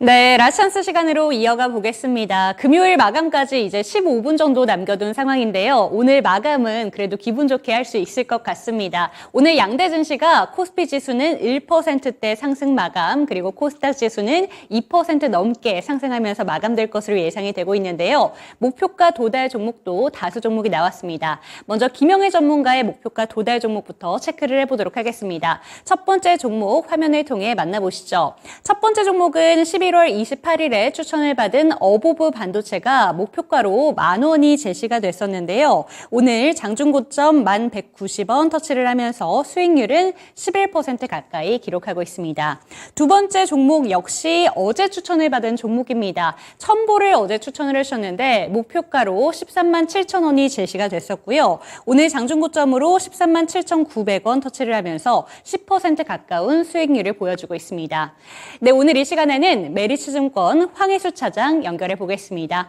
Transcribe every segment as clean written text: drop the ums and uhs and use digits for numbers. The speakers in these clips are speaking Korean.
네, 라찬스 시간으로 이어가 보겠습니다. 금요일 마감까지 이제 15분 정도 남겨둔 상황인데요. 오늘 마감은 그래도 기분 좋게 할 수 있을 것 같습니다. 오늘 양대 증시가 코스피 지수는 1%대 상승 마감, 그리고 코스닥 지수는 2% 넘게 상승하면서 마감될 것으로 예상이 되고 있는데요. 목표가 도달 종목도 다수 종목이 나왔습니다. 먼저 김영애 전문가의 목표가 도달 종목부터 체크를 해보도록 하겠습니다. 첫 번째 종목 화면을 통해 만나보시죠. 첫 번째 종목은 11월 28일에 추천을 받은 어보브 반도체가 목표가로 10,000원이 제시가 됐었는데요. 오늘 장중 고점 1,190원 터치를 하면서 수익률은 11% 가까이 기록하고 있습니다. 두 번째 종목 역시 어제 추천을 받은 종목입니다. 첨보를 어제 추천을 하셨는데 목표가로 137,000원이 제시가 됐었고요. 오늘 장중 고점으로 137,900원 터치를 하면서 10% 가까운 수익률을 보여주고 있습니다. 네, 오늘 이 시간에는 메리츠증권 황혜수 차장 연결해 보겠습니다.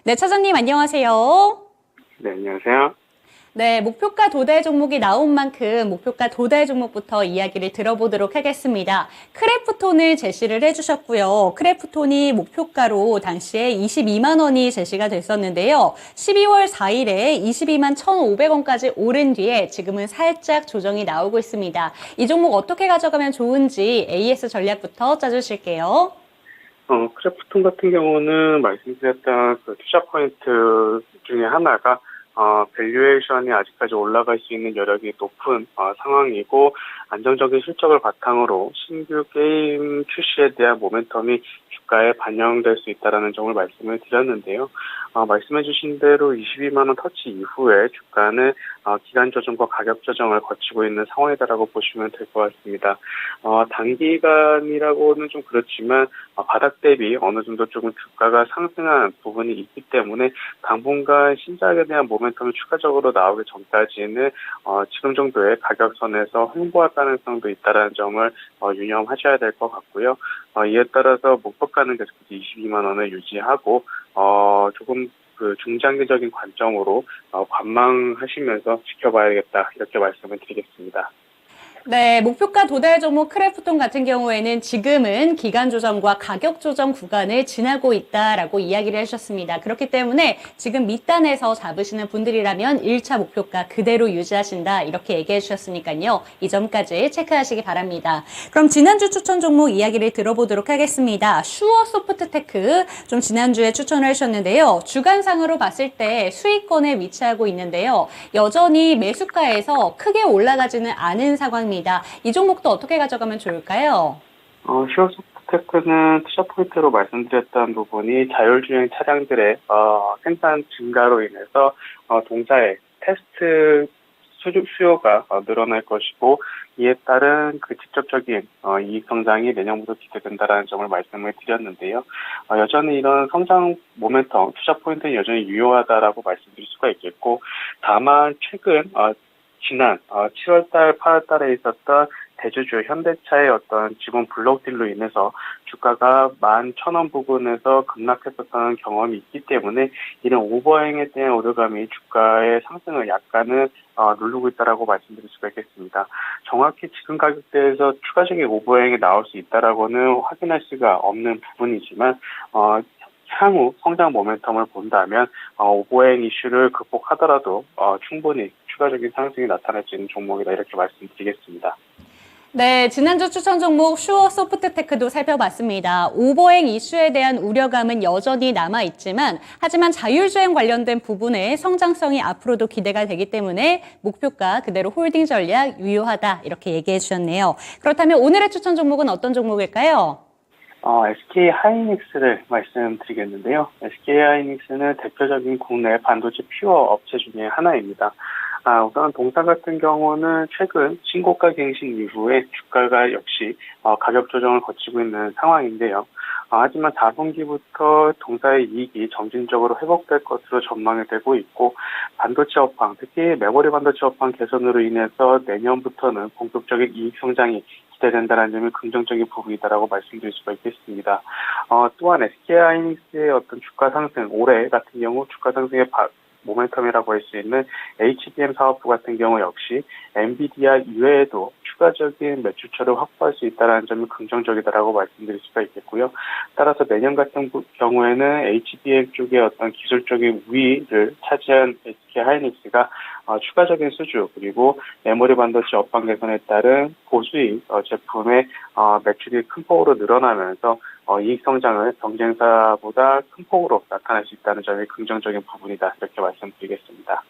네, 차장님 안녕하세요. 네, 안녕하세요. 네, 목표가 도달 종목이 나온 만큼 목표가 도달 종목부터 이야기를 들어보도록 하겠습니다. 크래프톤을 제시를 해주셨고요. 크래프톤이 목표가로 당시에 22만 원이 제시가 됐었는데요. 12월 4일에 22만 1,500원까지 오른 뒤에 지금은 살짝 조정이 나오고 있습니다. 이 종목 어떻게 가져가면 좋은지 AS 전략부터 짜주실게요. 크래프톤 같은 경우는 말씀드렸던 그 투자 포인트 중에 하나가 밸류에이션이 아직까지 올라갈 수 있는 여력이 높은 상황이고, 안정적인 실적을 바탕으로 신규 게임 출시에 대한 모멘텀이 주가에 반영될 수 있다는 점을 말씀을 드렸는데요. 말씀해주신 대로 22만 원 터치 이후에 주가는 기간 조정과 가격 조정을 거치고 있는 상황이다라고 보시면 될 것 같습니다. 단기간이라고는 좀 그렇지만 바닥 대비 어느 정도 조금 주가가 상승한 부분이 있기 때문에 당분간 신작에 대한 모멘텀이 추가적으로 나오기 전까지는 지금 정도의 가격선에서 횡보할 가능성도 있다는 점을 유념하셔야 될 것 같고요. 이에 따라서 목표가는 계속 22만 원을 유지하고 조금 그 중장기적인 관점으로 관망하시면서 지켜봐야겠다, 이렇게 말씀을 드리겠습니다. 네, 목표가 도달 종목 크래프톤 같은 경우에는 지금은 기간 조정과 가격 조정 구간을 지나고 있다라고 이야기를 해주셨습니다. 그렇기 때문에 지금 밑단에서 잡으시는 분들이라면 1차 목표가 그대로 유지하신다, 이렇게 얘기해 주셨으니까요. 이 점까지 체크하시기 바랍니다. 그럼 지난주 추천 종목 이야기를 들어보도록 하겠습니다. 슈어 소프트테크 좀 지난주에 추천을 하셨는데요. 주간상으로 봤을 때 수익권에 위치하고 있는데요. 여전히 매수가에서 크게 올라가지는 않은 상황입니다. 이 종목도 어떻게 가져가면 좋을까요? 슈어소프트테크는 투자 포인트로 말씀드렸던 부분이 자율주행 차량들의 생산 증가로 인해서 동사의 테스트 수요가 늘어날 것이고, 이에 따른 그 직접적인 이익 성장이 내년부터 기대된다라는 점을 말씀을 드렸는데요. 여전히 이런 성장 모멘텀, 투자 포인트는 여전히 유효하다라고 말씀드릴 수가 있겠고, 다만 최근 지난 7월달, 8월달에 있었던 대주주 현대차의 어떤 지분 블록딜로 인해서 주가가 11,000원 부근에서 급락했었던 경험이 있기 때문에 이런 오버행에 대한 우려감이 주가의 상승을 약간은 누르고 있다라고 말씀드릴 수가 있겠습니다. 정확히 지금 가격대에서 추가적인 오버행이 나올 수 있다라고는 확인할 수가 없는 부분이지만 향후 성장 모멘텀을 본다면 오버행 이슈를 극복하더라도 충분히 추가적인 상승이 나타날 수 있는 종목이다, 이렇게 말씀드리겠습니다. 네, 지난주 추천 종목 슈어 소프트테크도 살펴봤습니다. 오버행 이슈에 대한 우려감은 여전히 남아있지만, 하지만 자율주행 관련된 부분의 성장성이 앞으로도 기대가 되기 때문에 목표가 그대로 홀딩 전략 유효하다, 이렇게 얘기해 주셨네요. 그렇다면 오늘의 추천 종목은 어떤 종목일까요? SK 하이닉스를 말씀드리겠는데요. SK 하이닉스는 대표적인 국내 반도체 퓨어 업체 중에 하나입니다. 우선 동사 같은 경우는 최근 신고가 갱신 이후에 주가가 역시 가격 조정을 거치고 있는 상황인데요. 하지만 4분기부터 동사의 이익이 점진적으로 회복될 것으로 전망이 되고 있고, 반도체 업황, 특히 메모리 반도체 업황 개선으로 인해서 내년부터는 본격적인 이익 성장이 기대된다는 점이 긍정적인 부분이다라고 말씀드릴 수가 있겠습니다. 또한 SK 하이닉스의 어떤 주가 상승, 올해 같은 경우 주가 상승의 모멘텀이라고 할 수 있는 HBM 사업부 같은 경우 역시 엔비디아 이외에도 추가적인 매출처를 확보할 수 있다는 점이 긍정적이다라고 말씀드릴 수가 있겠고요. 따라서 내년 같은 경우에는 HBM 쪽의 어떤 기술적인 우위를 차지한 SK하이닉스가 추가적인 수주 그리고 메모리 반도체 업황 개선에 따른 고수익 제품의 매출이 큰 폭으로 늘어나면서 이익 성장을 경쟁사보다 큰 폭으로 나타날 수 있다는 점이 긍정적인 부분이다 이렇게 말씀드리겠습니다.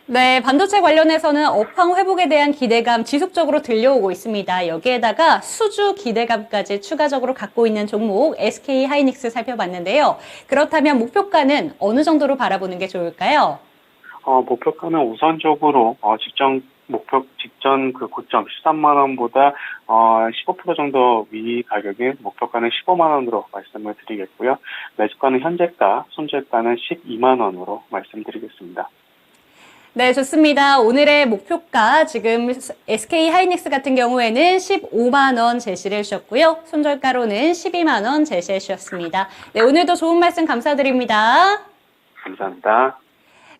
네, 반도체 관련해서는 업황 회복에 대한 기대감 지속적으로 들려오고 있습니다. 여기에다가 수주 기대감까지 추가적으로 갖고 있는 종목 SK하이닉스 살펴봤는데요. 그렇다면 목표가는 어느 정도로 바라보는 게 좋을까요? 목표가는 우선적으로 직전 그 고점 13만 원보다 15% 정도 위 가격인 목표가는 15만 원으로 말씀을 드리겠고요. 매수가는 현재가, 손절가는 12만 원으로 말씀드리겠습니다. 네, 좋습니다. 오늘의 목표가 지금 SK하이닉스 같은 경우에는 15만 원 제시를 해주셨고요. 손절가로는 12만 원 제시해 주셨습니다. 네, 오늘도 좋은 말씀 감사드립니다. 감사합니다.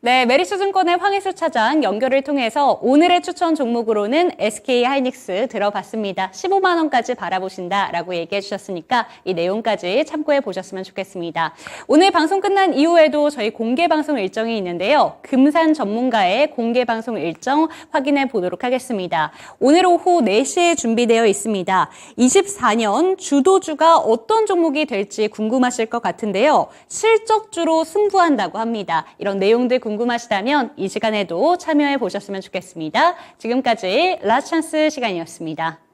네, 메리츠증권의 황혜수 차장 연결을 통해서 오늘의 추천 종목으로는 SK하이닉스 들어봤습니다. 15만 원까지 바라보신다라고 얘기해 주셨으니까 이 내용까지 참고해 보셨으면 좋겠습니다. 오늘 방송 끝난 이후에도 저희 공개 방송 일정이 있는데요. 금산 전문가의 공개 방송 일정 확인해 보도록 하겠습니다. 오늘 오후 4시에 준비되어 있습니다. 24년 주도주가 어떤 종목이 될지 궁금하실 것 같은데요. 실적주로 승부한다고 합니다. 이런 내용들 궁금하시다면 이 시간에도 참여해 보셨으면 좋겠습니다. 지금까지 라스찬스 시간이었습니다.